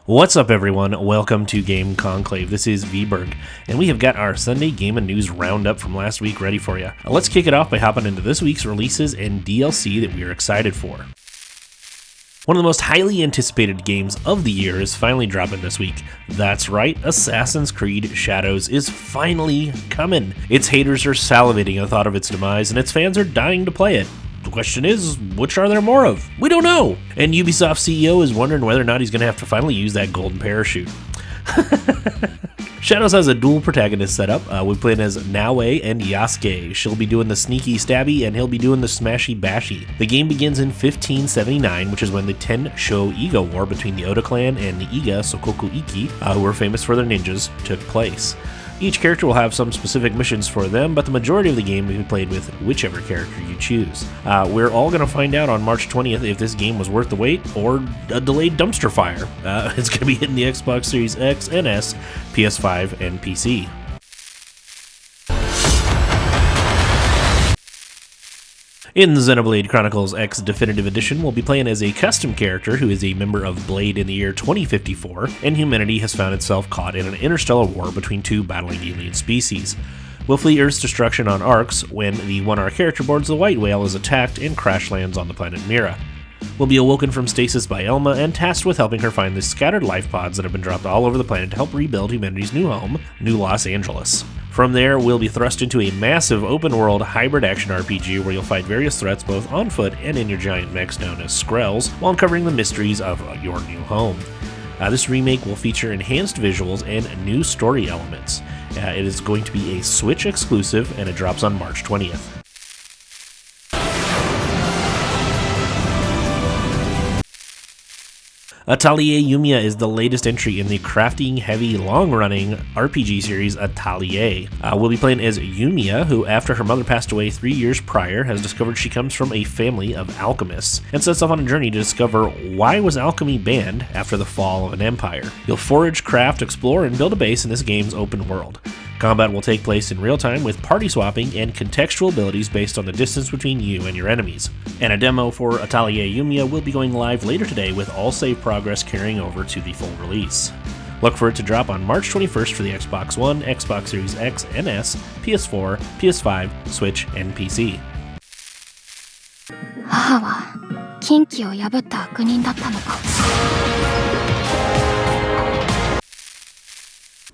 What's up, everyone? Welcome to Game Conclave. This is VBerg, and we have got our Sunday Game and News roundup from last week ready for you. Let's kick it off by hopping into this week's releases and DLC that we are excited for. One of the most highly anticipated games of the year is finally dropping this week. That's right, Assassin's Creed Shadows is finally coming. Its haters are salivating at the thought of its demise, and its fans are dying to play it. The question is, which are there more of? We don't know! And Ubisoft CEO is wondering whether or not he's going to have to finally use that golden parachute. Shadows has a dual protagonist setup. We're playing as Naoe and Yasuke. She'll be doing the sneaky stabby and he'll be doing the smashy bashy. The game begins in 1579, which is when the Ten-Sho Iga War between the Oda clan and the Iga Sokoku Iki, who were famous for their ninjas, took place. Each character will have some specific missions for them, but the majority of the game will be played with whichever character you choose. We're all going to find out on March 20th if this game was worth the wait or a delayed dumpster fire. It's going to be hitting the Xbox Series X and S, PS5, and PC. In Xenoblade Chronicles X Definitive Edition, we'll be playing as a custom character who is a member of Blade in the year 2054, and humanity has found itself caught in an interstellar war between two battling alien species. We'll flee Earth's destruction on Arx when the 1R character boards the White Whale is attacked and crash lands on the planet Mira. We'll be awoken from stasis by Elma and tasked with helping her find the scattered life pods that have been dropped all over the planet to help rebuild humanity's new home, New Los Angeles. From there, we'll be thrust into a massive open-world hybrid action RPG where you'll fight various threats both on foot and in your giant mechs known as Skrells, while uncovering the mysteries of your new home. This remake will feature enhanced visuals and new story elements. It is going to be a Switch exclusive, and it drops on March 20th. Atelier Yumia is the latest entry in the crafting-heavy, long-running RPG series Atelier. We'll be playing as Yumia, who, after her mother passed away 3 years prior, has discovered she comes from a family of alchemists, and sets off on a journey to discover why was alchemy banned after the fall of an empire. You'll forage, craft, explore, and build a base in this game's open world. Combat will take place in real time with party swapping and contextual abilities based on the distance between you and your enemies. And a demo for Atelier Yumia will be going live later today with all save progress carrying over to the full release. Look for it to drop on March 21st for the Xbox One, Xbox Series X and S, PS4, PS5, Switch, and PC. 母は禁忌を破った悪人だったのか。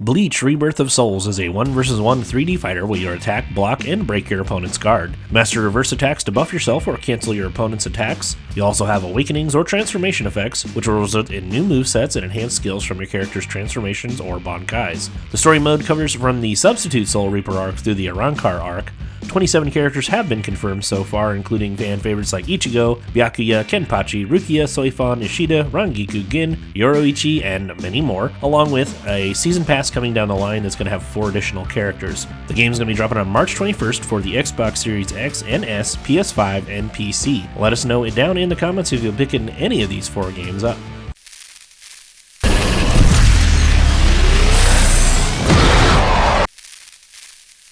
Bleach Rebirth of Souls is a 1 vs 1 3D fighter where you attack, block, and break your opponent's guard. Master reverse attacks to buff yourself or cancel your opponent's attacks. You also have awakenings or transformation effects, which will result in new movesets and enhanced skills from your character's transformations or Bankais. The story mode covers from the Substitute Soul Reaper arc through the Arrancar arc. 27 characters have been confirmed so far, including fan favorites like Ichigo, Byakuya, Kenpachi, Rukia, Soifon, Ishida, Rangiku Gin, Yoroichi, and many more, along with a season pass coming down the line that's going to have 4 additional characters. The game's going to be dropping on March 21st for the Xbox Series X and S, PS5, and PC. Let us know down in the comments if you're picking any of these 4 games up.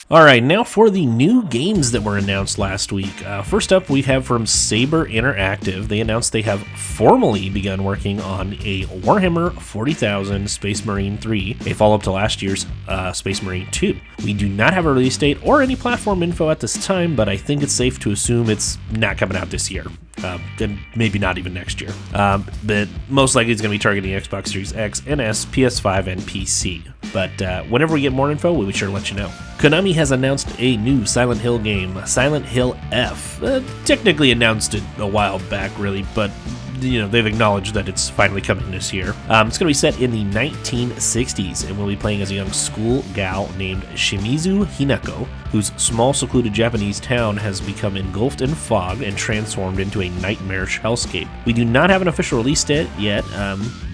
Alright, now for the new games that were announced last week. First up, we have from Saber Interactive. They announced they have formally begun working on a Warhammer 40,000 Space Marine 3, a follow-up to last year's Space Marine 2. We do not have a release date or any platform info at this time, but I think it's safe to assume it's not coming out this year. And maybe not even next year. But most likely it's going to be targeting Xbox Series X and S, PS5, and PC. But whenever we get more info, we'll be sure to let you know. Konami has announced a new Silent Hill game, Silent Hill F. Technically announced it a while back, really, but they've acknowledged that it's finally coming this year. It's going to be set in the 1960s, and we'll be playing as a young school gal named Shimizu Hinako, whose small, secluded Japanese town has become engulfed in fog and transformed into a nightmarish hellscape. We do not have an official release date yet,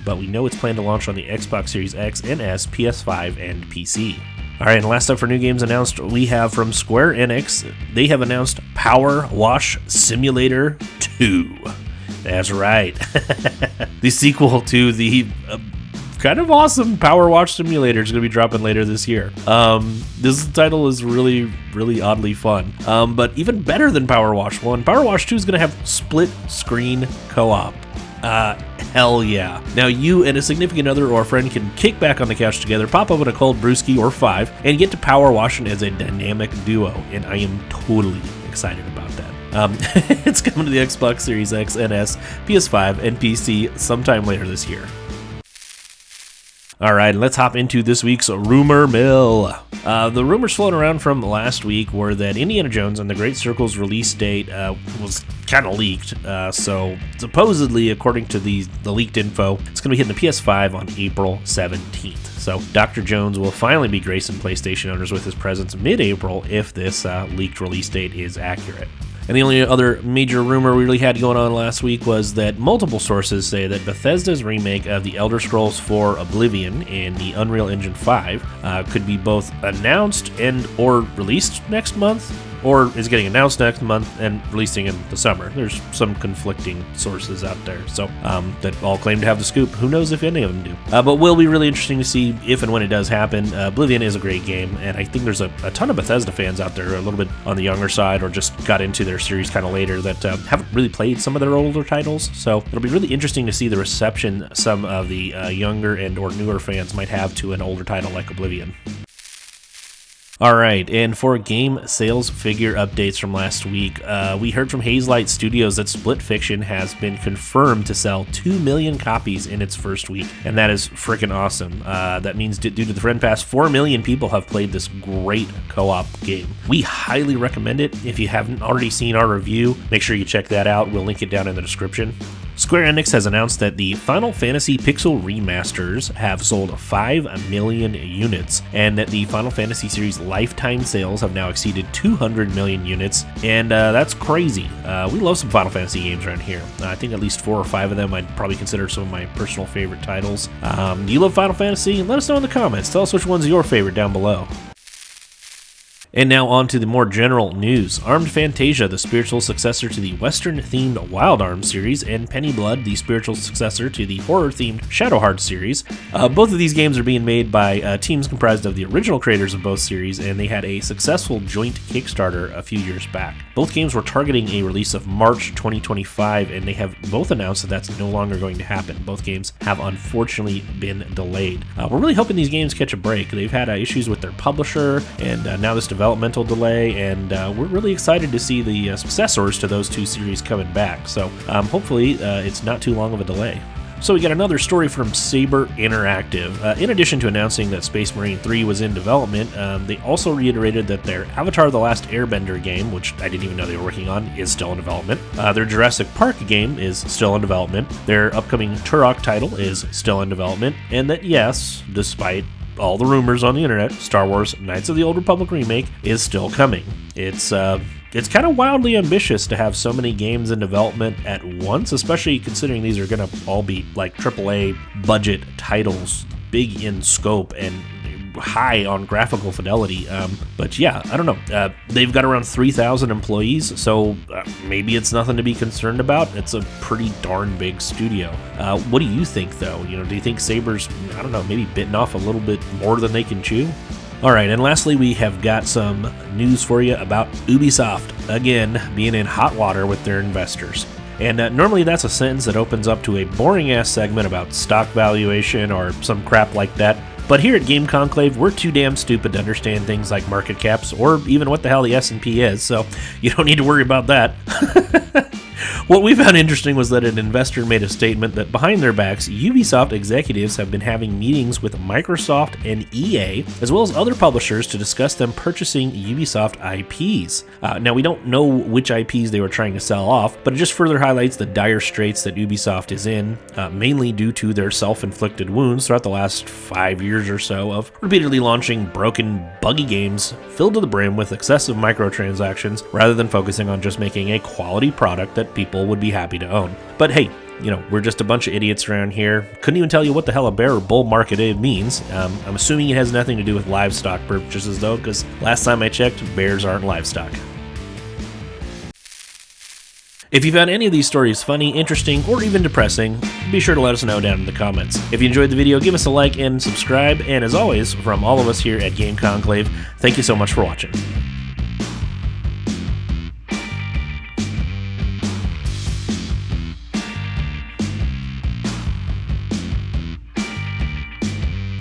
but we know it's planned to launch on the Xbox Series X and S, PS5, and PC. Alright, and last up for new games announced, we have from Square Enix. They have announced Power Wash Simulator 2. That's right. The sequel to the kind of awesome Power Wash Simulator is going to be dropping later this year. This title is really, really oddly fun. But even better than Power Wash 1, Power Wash 2 is going to have split screen co-op. Hell yeah. Now you and a significant other or a friend can kick back on the couch together, pop open a cold brewski or 5, and get to power washing as a dynamic duo, and I am totally excited about that. It's coming to the Xbox Series X, NS, PS5, and PC sometime later this year. All right, let's hop into this week's rumor mill. The rumors floating around from last week were that Indiana Jones and the Great Circle's release date was kind of leaked. So supposedly, according to the leaked info, it's going to be hitting the PS5 on April 17th. So Dr. Jones will finally be gracing PlayStation owners with his presence mid-April if this leaked release date is accurate. And the only other major rumor we really had going on last week was that multiple sources say that Bethesda's remake of The Elder Scrolls IV Oblivion and the Unreal Engine 5 could be both announced and or released next month, or is getting announced next month and releasing in the summer. There's some conflicting sources out there, so that all claim to have the scoop. Who knows if any of them do? But will be really interesting to see if and when it does happen. Oblivion is a great game, and I think there's a ton of Bethesda fans out there, a little bit on the younger side, or just got into their series kind of later, that haven't really played some of their older titles. So it'll be really interesting to see the reception some of the younger and or newer fans might have to an older title like Oblivion. Alright, and for game sales figure updates from last week, we heard from Hazelight Studios that Split Fiction has been confirmed to sell 2 million copies in its first week, and that is freaking awesome. That means due to the Friend Pass, 4 million people have played this great co-op game. We highly recommend it. If you haven't already seen our review, make sure you check that out. We'll link it down in the description. Square Enix has announced that the Final Fantasy Pixel remasters have sold 5 million units, and that the Final Fantasy series lifetime sales have now exceeded 200 million units, and that's crazy. We love some Final Fantasy games around here. I think at least 4 or 5 of them I'd probably consider some of my personal favorite titles. Do you love Final Fantasy? Let us know in the comments. Tell us which one's your favorite down below. And now on to the more general news. Armed Fantasia, the spiritual successor to the Western-themed Wild Arms series, and Penny Blood, the spiritual successor to the horror-themed Shadowheart series. Both of these games are being made by teams comprised of the original creators of both series, and they had a successful joint Kickstarter a few years back. Both games were targeting a release of March 2025, and they have both announced that that's no longer going to happen. Both games have unfortunately been delayed. We're really hoping these games catch a break. They've had issues with their publisher, and now this developmental delay, and we're really excited to see the successors to those two series coming back. So hopefully it's not too long of a delay. So we got another story from Saber Interactive. In addition to announcing that Space Marine 3 was in development, they also reiterated that their Avatar: The Last Airbender game, which I didn't even know they were working on, is still in development. Their Jurassic Park game is still in development. Their upcoming Turok title is still in development. And that, yes, despite all the rumors on the internet, Star Wars Knights of the Old Republic Remake is still coming. It's kind of wildly ambitious to have so many games in development at once, especially considering these are going to all be like AAA budget titles, big in scope and high on graphical fidelity. But yeah, I don't know. They've got around 3,000 employees, so maybe it's nothing to be concerned about. It's a pretty darn big studio. What do you think, though? Do you think Saber's, I don't know, maybe bitten off a little bit more than they can chew? Alright, and lastly, we have got some news for you about Ubisoft, again, being in hot water with their investors. And normally that's a sentence that opens up to a boring-ass segment about stock valuation or some crap like that. But here at Game Conclave, we're too damn stupid to understand things like market caps or even what the hell the S&P is, so you don't need to worry about that. What we found interesting was that an investor made a statement that behind their backs, Ubisoft executives have been having meetings with Microsoft and EA, as well as other publishers, to discuss them purchasing Ubisoft IPs. Now, we don't know which IPs they were trying to sell off, but it just further highlights the dire straits that Ubisoft is in, mainly due to their self-inflicted wounds throughout the last 5 years or so of repeatedly launching broken, buggy games filled to the brim with excessive microtransactions, rather than focusing on just making a quality product that people would be happy to own. But hey, we're just a bunch of idiots around here. Couldn't even tell you what the hell a bear or bull market means. I'm assuming it has nothing to do with livestock purchases, though, because last time I checked, bears aren't livestock. If you found any of these stories funny, interesting, or even depressing, be sure to let us know down in the comments. If you enjoyed the video, give us a like and subscribe, and as always, from all of us here at Game Conclave, thank you so much for watching.